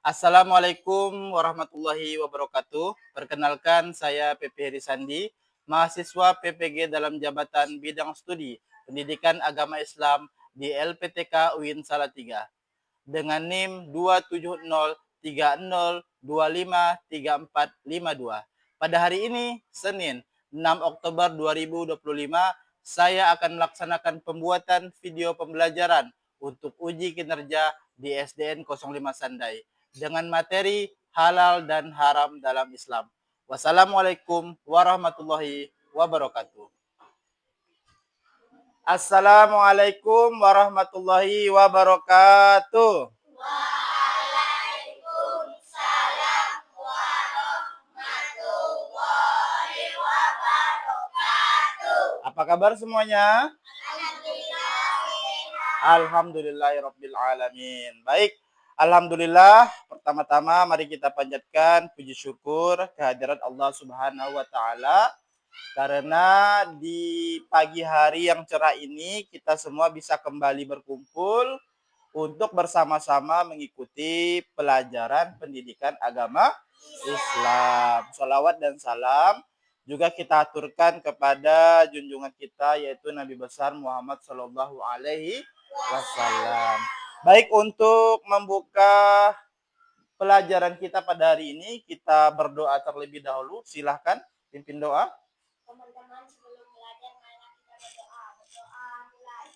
Assalamualaikum warahmatullahi wabarakatuh. Perkenalkan saya PP Heri Sandi, mahasiswa PPG dalam jabatan bidang studi Pendidikan Agama Islam di LPTK UIN Salatiga dengan NIM 27030253452. Pada hari ini, Senin 6 Oktober 2025, saya akan melaksanakan pembuatan video pembelajaran untuk uji kinerja di SDN 05 Sandai dengan materi halal dan haram dalam Islam. Wassalamualaikum warahmatullahi wabarakatuh. Assalamualaikum warahmatullahi wabarakatuh. Waalaikumsalam warahmatullahi wabarakatuh. Apa kabar semuanya? Alhamdulillah sehat. Alhamdulillahirabbil alamin. Baik, alhamdulillah. Pertama-tama mari kita panjatkan puji syukur kehadirat Allah Subhanahu wa taala karena di pagi hari yang cerah ini kita semua bisa kembali berkumpul untuk bersama-sama mengikuti pelajaran pendidikan agama Islam. Salawat dan salam juga kita aturkan kepada junjungan kita yaitu Nabi besar Muhammad Shallallahu Alaihi Wasallam. Baik, untuk membuka pelajaran kita pada hari ini kita berdoa terlebih dahulu. Silahkan pimpin doa. Teman-teman, sebelum belajar marilah kita berdoa. Mulai.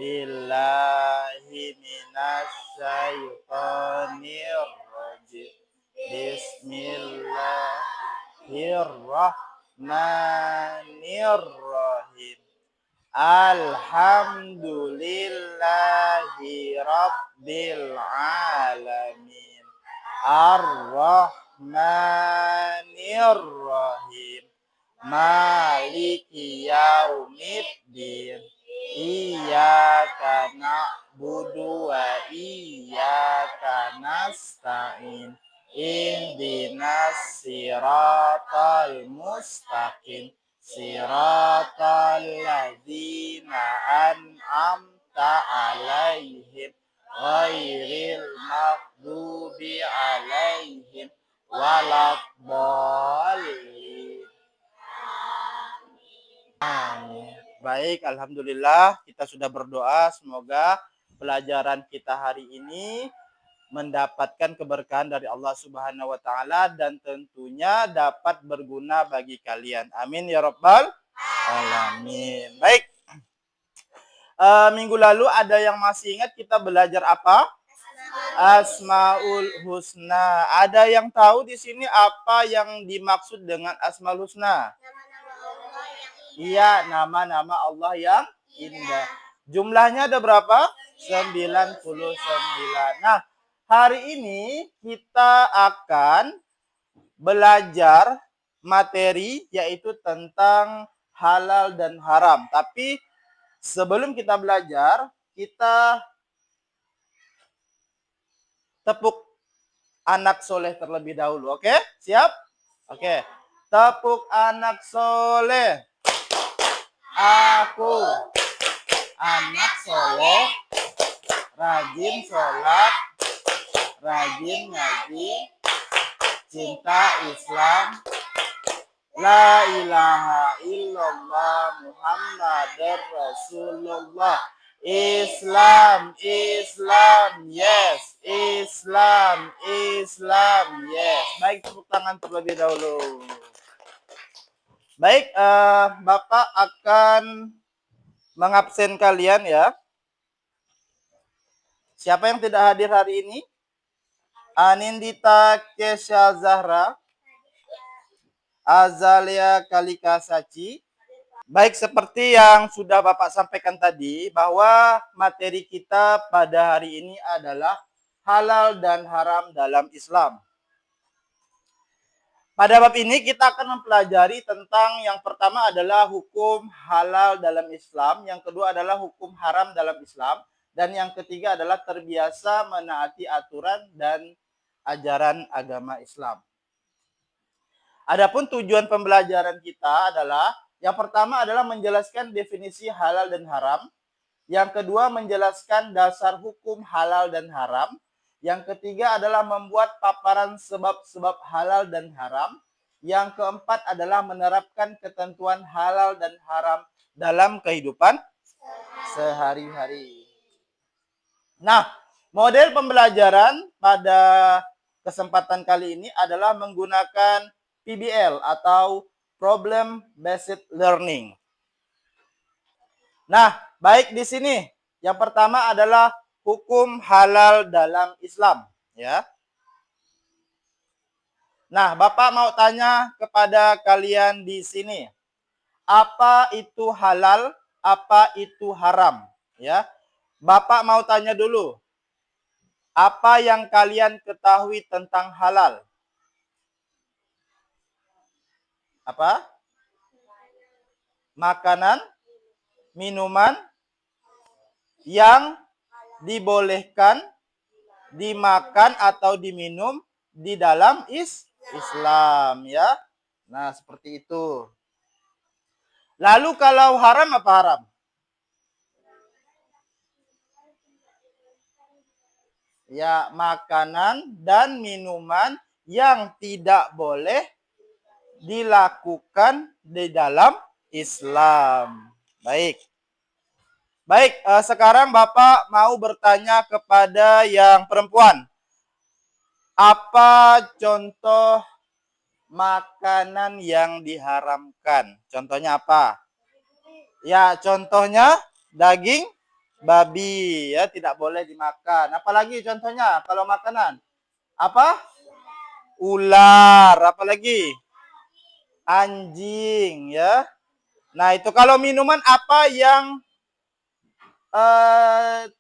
Billahi minasyaitonir rajim. Bismillahirrahmanirrahim. Alhamdulillahi rabbil alamin. Ar-Rahmanir-Rahim. Maliki yaumiddin. Iyyaka na'budu wa iyyaka nasta'in. Ihdinas siratal mustaqim. Siratal ladzina an'amta 'alaihim ghairil maghdubi 'alaihim waladdallin. Amin. Baik, alhamdulillah kita sudah berdoa semoga pelajaran kita hari ini mendapatkan keberkahan dari Allah Subhanahu wa taala dan tentunya dapat berguna bagi kalian. Amin ya rabbal alamin. Baik. Minggu lalu ada yang masih ingat kita belajar apa? Asmaul Husna. Ada yang tahu di sini apa yang dimaksud dengan Asmaul Husna? Nama-nama Allah yang indah. Iya, nama-nama Allah yang indah. Jumlahnya ada berapa? 99. Nah, hari ini kita akan belajar materi yaitu tentang halal dan haram. Tapi sebelum kita belajar, kita tepuk anak soleh terlebih dahulu. Oke? Siap? Oke. Tepuk anak soleh. Aku anak soleh, rajin sholat, rajin ngaji, cinta Islam, la ilaha illallah Muhammadar Rasulullah. Islam, Islam, yes. Islam, Islam, yes. Baik, tepuk tangan terlebih dahulu. Baik, Bapak akan mengabsen kalian ya. Siapa yang tidak hadir hari ini? Anindita Kesha Zahra, Azalia Kalika Saci. Baik, seperti yang sudah Bapak sampaikan tadi, bahwa materi kita pada hari ini adalah halal dan haram dalam Islam. Pada bab ini kita akan mempelajari tentang yang pertama adalah hukum halal dalam Islam, yang kedua adalah hukum haram dalam Islam, dan yang ketiga adalah terbiasa menaati aturan dan ajaran agama Islam. Adapun tujuan pembelajaran kita adalah yang pertama adalah menjelaskan definisi halal dan haram. Yang kedua, menjelaskan dasar hukum halal dan haram. Yang ketiga adalah membuat paparan sebab-sebab halal dan haram. Yang keempat adalah menerapkan ketentuan halal dan haram dalam kehidupan sehari-hari. Nah, model pembelajaran pada kesempatan kali ini adalah menggunakan PBL atau Problem Based Learning. Nah, baik di sini. Yang pertama adalah hukum halal dalam Islam, ya. Nah, Bapak mau tanya kepada kalian di sini. Apa itu halal, apa itu haram, ya? Bapak mau tanya dulu. Apa yang kalian ketahui tentang halal? Apa? Makanan, minuman yang dibolehkan dimakan atau diminum di dalam Islam, ya. Nah, seperti itu. Lalu kalau haram apa haram? Ya, makanan dan minuman yang tidak boleh dilakukan di dalam Islam. Baik. Baik, sekarang Bapak mau bertanya kepada yang perempuan. Apa contoh makanan yang diharamkan? Contohnya apa? Ya, contohnya daging babi, ya, tidak boleh dimakan. Apalagi contohnya kalau makanan? Apa? Ular, apalagi? Anjing, ya. Nah, itu kalau minuman apa yang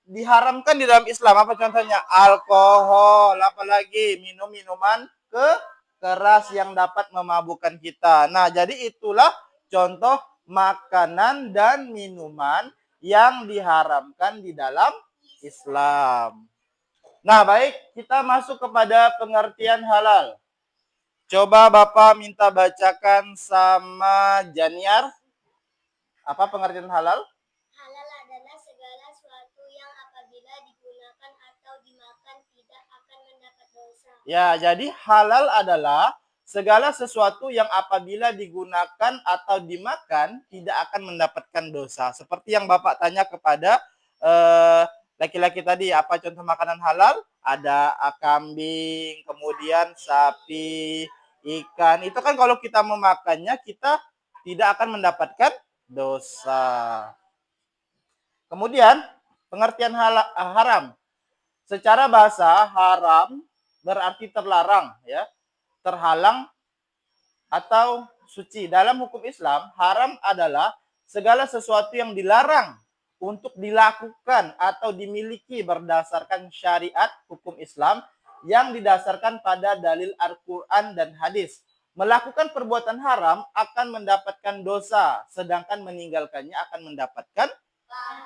diharamkan di dalam Islam? Apa contohnya? Alkohol, apalagi minum minuman keras yang dapat memabukkan kita. Nah, jadi itulah contoh makanan dan minuman yang diharamkan di dalam Islam. Nah, baik, kita masuk kepada pengertian halal. Coba Bapak minta bacakan sama Janiar. Apa pengertian halal? Halal adalah segala sesuatu yang apabila digunakan atau dimakan tidak akan mendapat dosa. Ya, jadi halal adalah segala sesuatu yang apabila digunakan atau dimakan tidak akan mendapatkan dosa. Seperti yang Bapak tanya kepada laki-laki tadi, apa contoh makanan halal? Ada kambing, kemudian sapi, ikan. Itu kan kalau kita memakannya kita tidak akan mendapatkan dosa. Kemudian pengertian haram. Secara bahasa haram berarti terlarang, ya, terhalang atau suci. Dalam hukum Islam, haram adalah segala sesuatu yang dilarang untuk dilakukan atau dimiliki berdasarkan syariat hukum Islam yang didasarkan pada dalil Al-Quran dan hadis. Melakukan perbuatan haram akan mendapatkan dosa, sedangkan meninggalkannya akan mendapatkan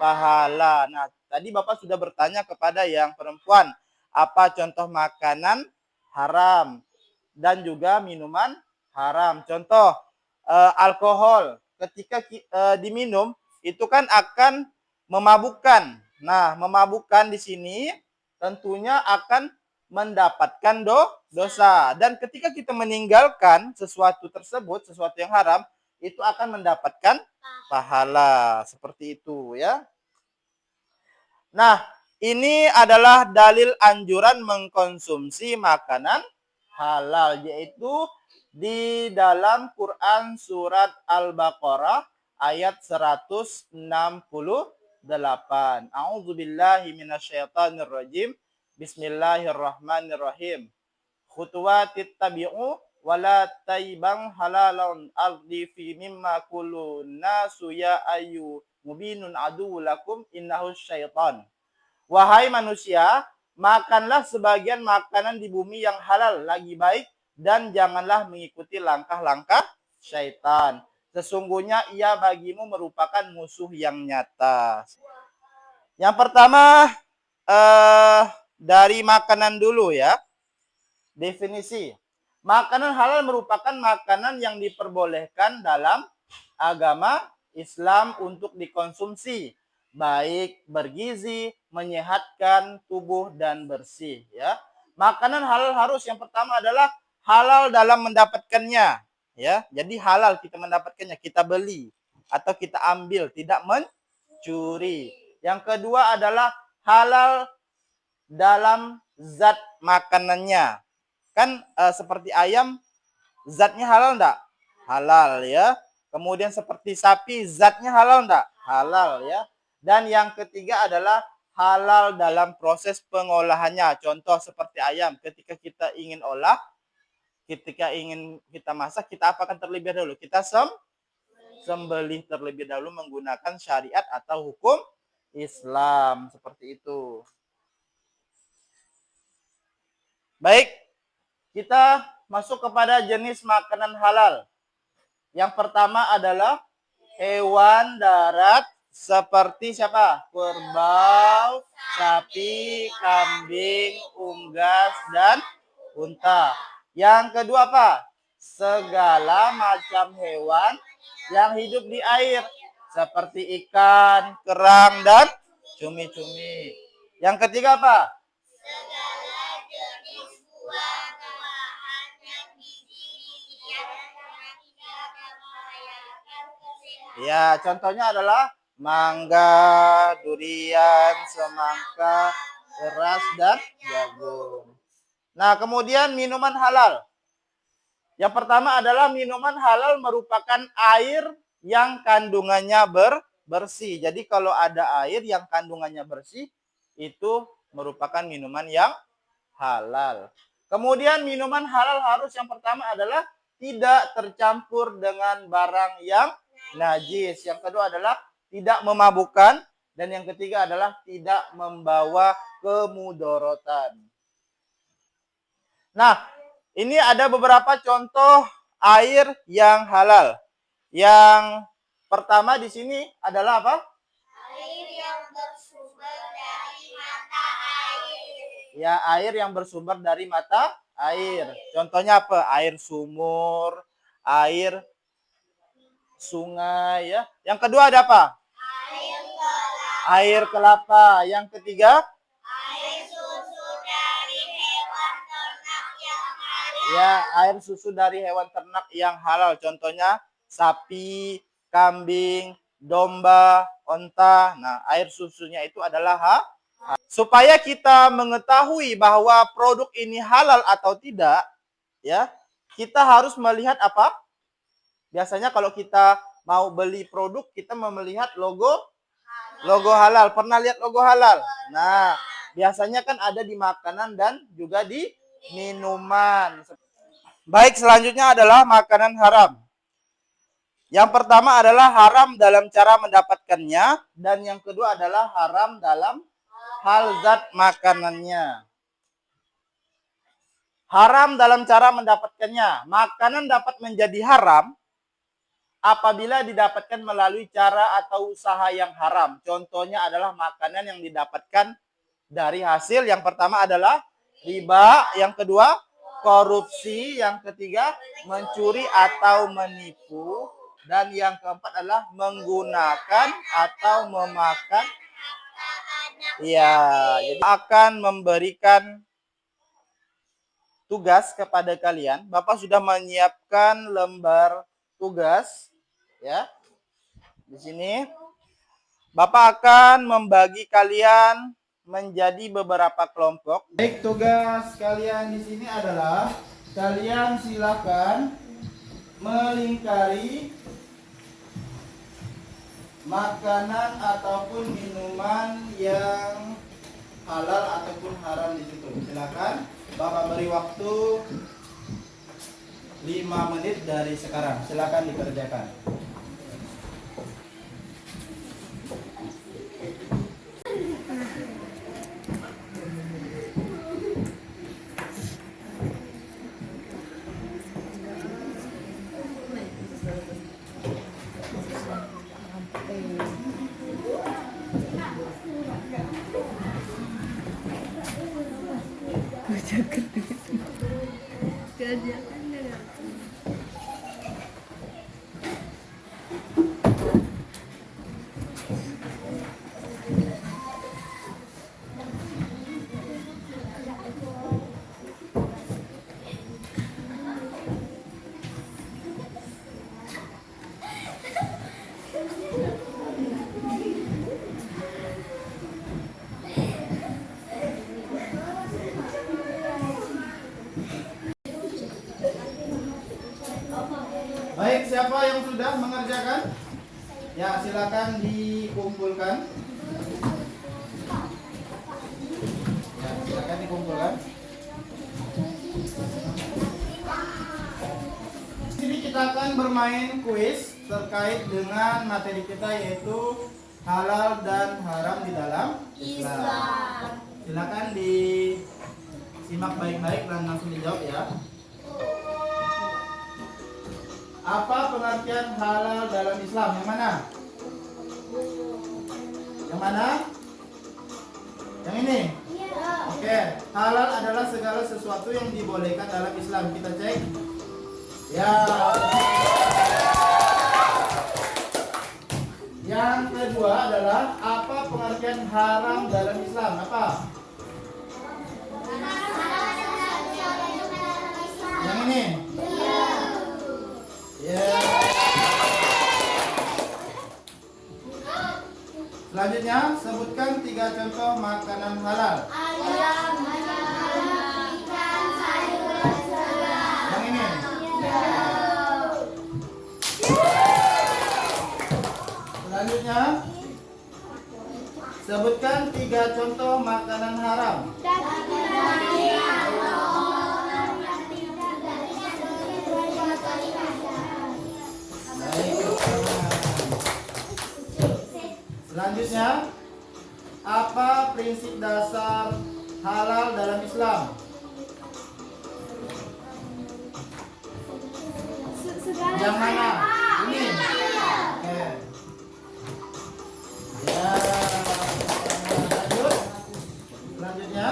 pahala. Nah, tadi Bapak sudah bertanya kepada yang perempuan, apa contoh makanan haram dan juga minuman haram. Contoh alkohol ketika diminum itu kan akan memabukkan. Nah, memabukkan di sini tentunya akan mendapatkan dosa. Dan ketika kita meninggalkan sesuatu tersebut, sesuatu yang haram, itu akan mendapatkan pahala. Seperti itu, ya. Nah, ini adalah dalil anjuran mengkonsumsi makanan halal, yaitu di dalam Quran surat Al-Baqarah ayat 168. A'udzubillahi minasyaitonirrajim. Bismillahirrahmanirrahim. Khutuwatit tabi'u wala taibang halalun ardi fi mimma kullu nasu ya ayu mubinun adu lakum innahu syaitan. Wahai manusia, makanlah sebagian makanan di bumi yang halal lagi baik dan janganlah mengikuti langkah-langkah syaitan. Sesungguhnya ia bagimu merupakan musuh yang nyata. Yang pertama dari makanan dulu, ya. Definisi. Makanan halal merupakan makanan yang diperbolehkan dalam agama Islam untuk dikonsumsi baik, bergizi, menyehatkan tubuh dan bersih ya. Makanan halal harus yang pertama adalah halal dalam mendapatkannya ya. Jadi halal kita mendapatkannya, kita beli atau kita ambil, tidak mencuri. Yang kedua adalah halal dalam zat makanannya. Kan seperti ayam zatnya halal enggak? Halal ya. Kemudian seperti sapi zatnya halal enggak? Halal ya. Dan yang ketiga adalah halal dalam proses pengolahannya. Contoh seperti ayam, ketika kita ingin olah, ketika ingin kita masak, kita apakan terlebih dahulu? Kita sembelih terlebih dahulu menggunakan syariat atau hukum Islam. Seperti itu. Baik, kita masuk kepada jenis makanan halal. Yang pertama adalah hewan darat seperti siapa? Kerbau, sapi, kambing, unggas, dan unta. Yang kedua apa? Segala macam hewan yang hidup di air seperti ikan, kerang, dan cumi-cumi. Yang ketiga apa? Segala jenis buah-buahan yang biji-bijian yang tidak membahayakan kesehatan. Ya, contohnya adalah mangga, durian, semangka, beras, dan jagung. Nah, kemudian minuman halal. Yang pertama adalah minuman halal merupakan air yang kandungannya bersih. Jadi kalau ada air yang kandungannya bersih, itu merupakan minuman yang halal. Kemudian minuman halal harus yang pertama adalah tidak tercampur dengan barang yang najis. Yang kedua adalah tidak memabukkan. Dan yang ketiga adalah tidak membawa kemudorotan. Nah, ini ada beberapa contoh air yang halal. Yang pertama di sini adalah apa? Air yang bersumber dari mata air. Ya, air yang bersumber dari mata air. Contohnya apa? Air sumur, air sungai ya. Yang kedua ada apa? Air kelapa. Air kelapa. Yang ketiga? Air susu dari hewan ternak yang halal. Ya, air susu dari hewan ternak yang halal. Contohnya sapi, kambing, domba, onta. Nah, air susunya itu adalah supaya kita mengetahui bahwa produk ini halal atau tidak, ya, kita harus melihat apa? Biasanya kalau kita mau beli produk, kita melihat logo halal. Pernah lihat logo halal? Nah, biasanya kan ada di makanan dan juga di minuman. Baik, selanjutnya adalah makanan haram. Yang pertama adalah haram dalam cara mendapatkannya, dan yang kedua adalah haram dalam hal zat makanannya. Haram dalam cara mendapatkannya. Makanan dapat menjadi haram apabila didapatkan melalui cara atau usaha yang haram. Contohnya adalah makanan yang didapatkan dari hasil. Yang pertama adalah riba, yang kedua korupsi, yang ketiga mencuri atau menipu, dan yang keempat adalah menggunakan atau memakan. Ya, jadi akan memberikan tugas kepada kalian. Bapak sudah menyiapkan lembar tugas ya. Di sini Bapak akan membagi kalian menjadi beberapa kelompok. Baik, tugas kalian di sini adalah kalian silakan melingkari makanan ataupun minuman yang halal ataupun haram di situ. Silakan. Bapak beri waktu 5 menit dari sekarang. Silakan dikerjakan. mengerjakan? Ya, silakan dikumpulkan. Ya, silakan dikumpulkan. Di sini kita akan bermain kuis terkait dengan materi kita yaitu halal dan haram di dalam Islam. Silakan disimak baik-baik dan langsung dijawab ya. Apa pengertian halal dalam Islam? Yang mana? Yang mana? Yang ini? Oke, halal adalah segala sesuatu yang dibolehkan dalam Islam. Kita cek. Ya. Yang kedua adalah apa pengertian haram dalam Islam? Apa? Yang ini? Ya. Selanjutnya, sebutkan 3 contoh makanan halal. Ayam, ikan, sayuran, segar. Yang ini? Selanjutnya, sebutkan 3 contoh makanan haram. Selanjutnya, apa prinsip dasar halal dalam Islam? Yang mana? Ini. Oke. Ya. Lanjut. Selanjutnya,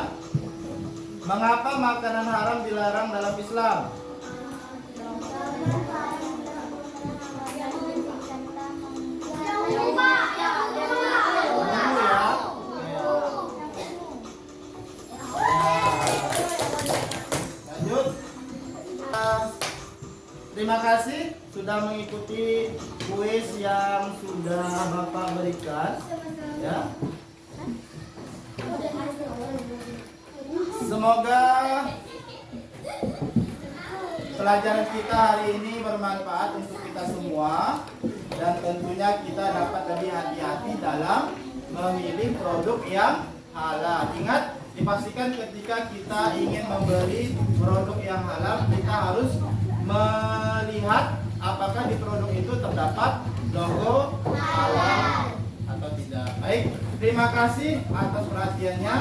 mengapa makanan haram dilarang dalam Islam? Lanjut. Terima kasih sudah mengikuti kuis yang sudah Bapak berikan. Ya. Semoga pelajaran kita hari ini bermanfaat untuk kita semua dan tentunya kita dapat lebih hati-hati dalam memilih produk yang halal. Ingat, dipastikan ketika kita ingin membeli produk yang halal, kita harus melihat apakah di produk itu terdapat logo halal atau tidak. Baik, terima kasih atas perhatiannya.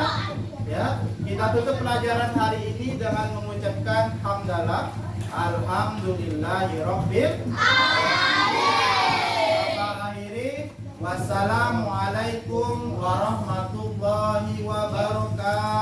Ya, kita tutup pelajaran hari ini dengan mengucapkan hamdalah, alhamdulillahirabbil alamin. Akhiri, wassalamualaikum warahmatullahi wabarakatuh.